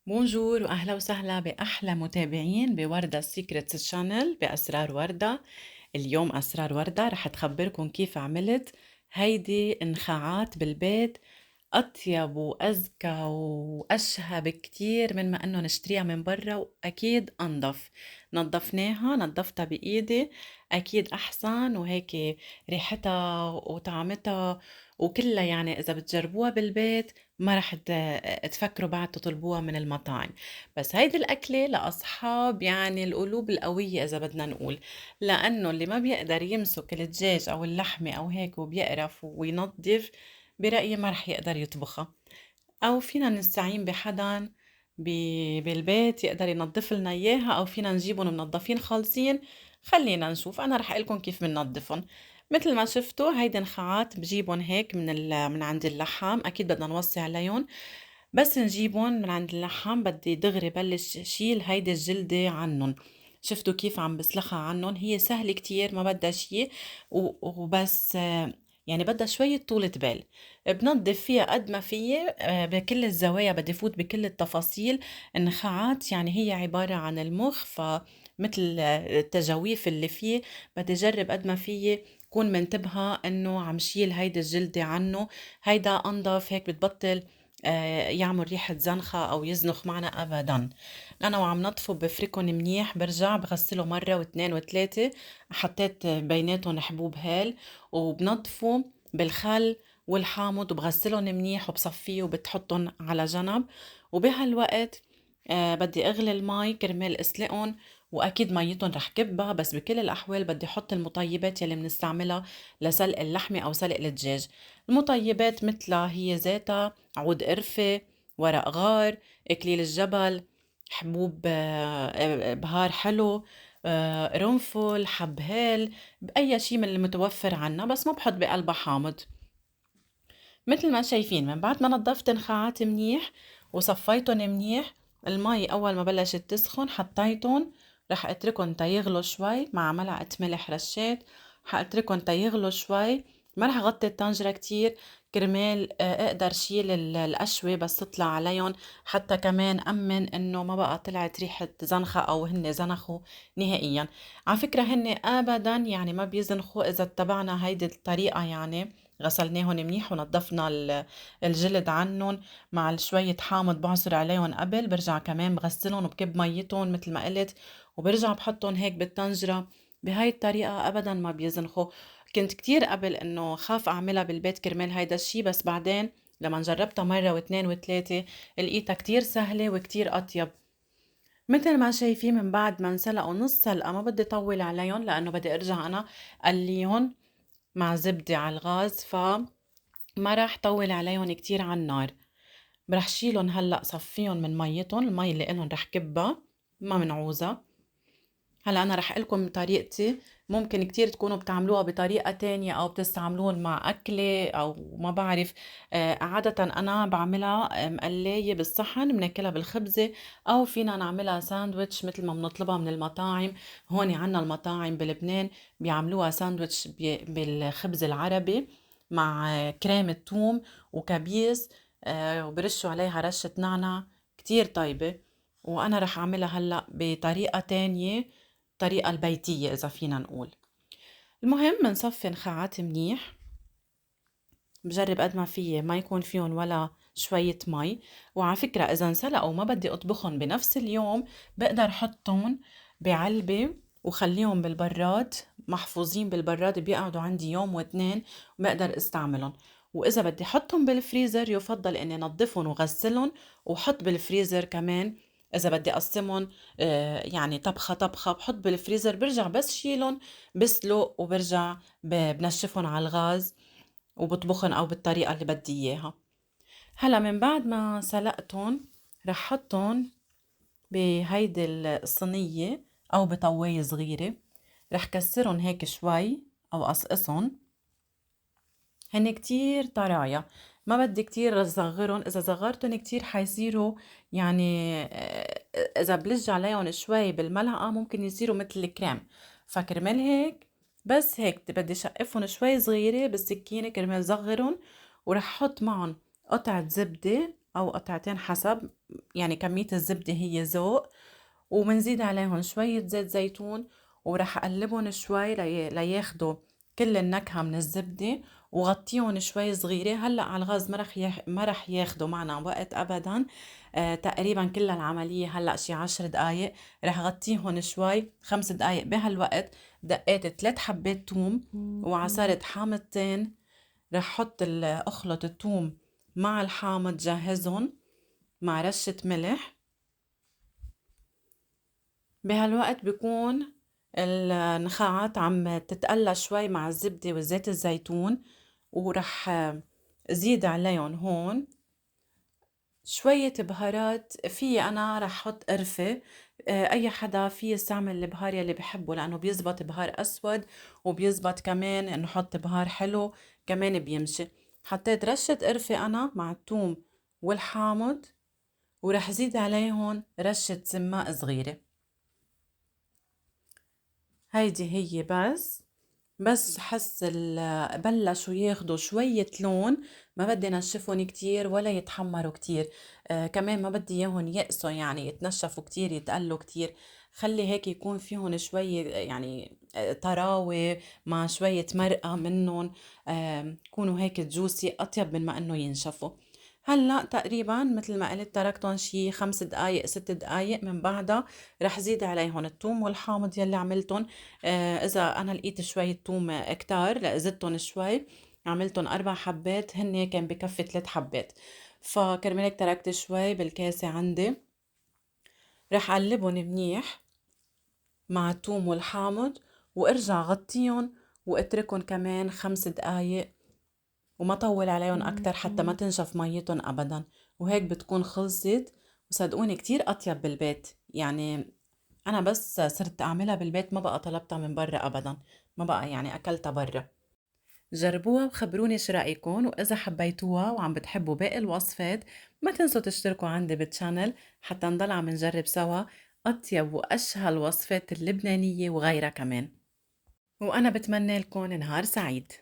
بونجور واهلا وسهلا باحلى متابعين بوردة سيكريتس شانل باسرار وردة. اليوم اسرار وردة رح تخبركم كيف عملت هيدي انخاعات بالبيت، اطيب وازكى واشهى بكتير من ما انه نشتريها من برا، واكيد انظف. نظفتها بايدي، اكيد احسن وهيك ريحتها وطعمتها وكلها. يعني اذا بتجربوها بالبيت ما رح تفكروا بعد تطلبوها من المطاعم. بس هيدي الأكلة لأصحاب يعني القلوب القوية إذا بدنا نقول، لأنه اللي ما بيقدر يمسك الدجاج أو اللحمة أو هيك وبيقرف وينظف، برأيي ما رح يقدر يطبخها. أو فينا نستعين بحدا بالبيت يقدر ينظف لنا إياها، أو فينا نجيبهم منظفين خالصين. خلينا نشوف، أنا رح أقلكم كيف بننظفهم. مثل ما شفتوا هيدي نخاعات بجيبهم هيك من عند اللحام، أكيد بدنا نوصي عليهم. بس نجيبهم من عند اللحام بدي دغري بلش شيل هيدي الجلدة عنهم. شفتوا كيف عم بسلخها عنهم؟ هي سهلة كتير، ما بدها شي وبس. يعني بدها شوية طولة بال. بنظف فيها قد ما فيي، بكل الزوايا بدي فوت بكل التفاصيل. النخاعات يعني هي عبارة عن المخ، فمثل التجاويف اللي فيه بدي جرب قد ما فيي كون منتبهة انه عم شيل هيدي الجلدة عنه. هيدا انضف، هيك بتبطل يعمل ريحة زنخة أو يزنخ معنا أبدا. أنا وعم نطفه بفركن منيح، برجع بغسله مرة واثنين وثلاثة. حطيت بيناتهم حبوب هال، وبنضفه بالخل والحامض وبغسلهم منيح وبصفيه وبتحطهم على جنب. وبهالوقت بدي اغلي المي كرمال اسلقهم، واكيد ميتهم رح كبها. بس بكل الاحوال بدي احط المطيبات يلي بنستعملها لسلق اللحمه او سلق الدجاج. المطيبات مثلها هي ذاتها عود قرفة، ورق غار، إكليل الجبل، حبوب بهار حلو، قرنفل، حب هيل، بأي شي من المتوفر عنا، بس ما بحط بقلبها حامض. مثل ما شايفين، من بعد ما نضفت نخاعات منيح وصفيتن منيح، المي أول ما بلشت تسخن حطيتن. رح اتركن تيغلوا شوي مع ملعقة ملح رشات. حاتركن تيغلوا شوي، ما رح غطي الطنجرة كتير كرمال اقدر شيل القشوة بس تطلع عليهم، حتى كمان أمن انه ما بقى طلعت ريحة زنخة او هن زنخوا نهائيا. على فكرة هن ابدا يعني ما بيزنخوا اذا اتبعنا هيدي الطريقة. يعني غسلناهم منيح ونضفنا الجلد عنهم مع شوية حامض بعصر عليهم قبل، برجع كمان بغسلهم وبكب ميتهم مثل ما قلت، وبرجع بحطهم هيك بالطنجرة. بهاي الطريقة أبدا ما بيزنخوا. كنت كتير قبل إنه خاف أعملها بالبيت كرمال هيدا الشي، بس بعدين لما جربتها مرة واثنين وثلاثة لقيتها كتير سهلة وكتير أطيب. مثل ما شايفين، من بعد ما انسلقوا نص سلقة، ما بدي طول عليهم لأنه بدي أرجع أنا قليهم مع زبدة على الغاز، ما راح طول عليهم كتير على النار. رح شيلهم هلأ، صفيهم من ميتهم، المي اللي إلهم رح كبها، ما منعوزة. هلأ أنا رح قلكم طريقتي، ممكن كتير تكونوا بتعملوها بطريقة تانية أو بتستعملون مع أكلة أو ما بعرف. عادة أنا بعملها مقلاية بالصحن بناكلها بالخبزة، أو فينا نعملها ساندويتش مثل ما بنطلبها من المطاعم. هون عنا المطاعم بلبنان بيعملوها ساندويتش بالخبز العربي مع كريمة توم وكبيس، وبرشوا عليها رشة نعناع، كتير طيبة. وأنا رح أعملها هلأ بطريقة تانية، الطريقة البيتية إذا فينا نقول. المهم بنصفي نخاعات منيح، بجرب قد ما فيي ما يكون فيهم ولا شوية مي. وعلى فكرة إذا انسلقوا وما بدي أطبخهم بنفس اليوم، بقدر حطهم بعلبة وخليهم بالبراد، محفوظين بالبراد، بيقعدوا عندي يوم واثنين وبقدر استعملهم. وإذا بدي حطهم بالفريزر يفضل إني نظفهم وغسلهم وحط بالفريزر كمان. إذا بدي أقسمهم يعني طبخة طبخة، بحط بالفريزر، برجع بس شيلهم بسلق وبرجع بنشفهم على الغاز وبطبخن أو بالطريقة اللي بدي إياها. هلا من بعد ما سلقتن رح حطن بهيدي الصينية أو بطواية صغيرة. رح كسرن هيك شوي أو قصقصن. هن كتير طرايا، ما بدي كتير صغرن. إذا صغرتن كتير حيصيروا يعني إذا بلج عليهم شوي بالملعقة ممكن يصيروا مثل الكريم. فكرمال هيك، بس هيك بدي شقفهم شوي صغيرة بالسكينة كرمال صغرن. ورح حط معهم قطعة زبدة أو قطعتين حسب يعني كمية الزبدة هي ذوق، وبنزيد عليهم شوية زيت زيتون، ورح أقلبهم شوي لياخدوا كل النكهة من الزبدة، وغطيهم شوي صغيرة. هلأ على الغاز ما رح ياخدوا معنا وقت أبدا. تقريبا كل العملية هلأ شي 10 دقايق. رح غطيهم شوي 5 دقايق. بهالوقت دقيت 3 حبات توم وعصرت حامضتين. رح حط أخلط التوم مع الحامض جهزهم مع رشة ملح. بهالوقت بيكون النخاعات عم تتقلى شوي مع الزبدة وزيت الزيتون، ورح زيد عليهم هون شوية بهارات. في أنا رح حط قرفة. أي حدا في يستعمل البهار يلي بحبه، لأنه بيزبط بهار أسود وبيزبط كمان نحط بهار حلو كمان بيمشي. حطيت رشة قرفة أنا مع الثوم والحامض، ورح زيد عليهم رشة سماق صغيرة. هيدي هي بس حس بلشوا ياخدوا شوية لون. ما بدي نشفهم كتير ولا يتحمروا كتير. كمان ما بدي اياهم يقسوا يعني يتنشفوا كتير يتقلوا كتير. خلي هيك يكون فيهم شوية يعني طراوة مع شوية مرقة منهم. يكونوا هيك جوسي أطيب من ما إنه ينشفوا. هلأ تقريبا مثل ما قلت تركتهم شي 5 دقايق 6 دقايق. من بعدها رح زيد عليهم الثوم والحامض يلي عملتهم. إذا أنا لقيت شوية توم كتار لا زدتهم شوي، عملتهم 4 حبات. هن كان بكفي 3 حبات، فكرمال هيك تركت شوي بالكاسة عندي. رح قلبهم منيح مع الثوم والحامض، وارجع غطيهم واتركهم كمان 5 دقايق، وما طول عليهم أكتر حتى ما تنشف ميتهم أبدا. وهيك بتكون خلصت. وصدقوني كتير أطيب بالبيت يعني. أنا بس صرت أعملها بالبيت، ما بقى طلبتها من برا أبدا، ما بقى يعني أكلتها برا. جربوها وخبروني شو رأيكم، وإذا حبيتوها وعم بتحبوا باقي الوصفات ما تنسوا تشتركوا عندي بالشانل حتى نضل عم نجرب سوا أطيب وأشهى الوصفات اللبنانية وغيرها كمان. وأنا بتمنى لكم نهار سعيد.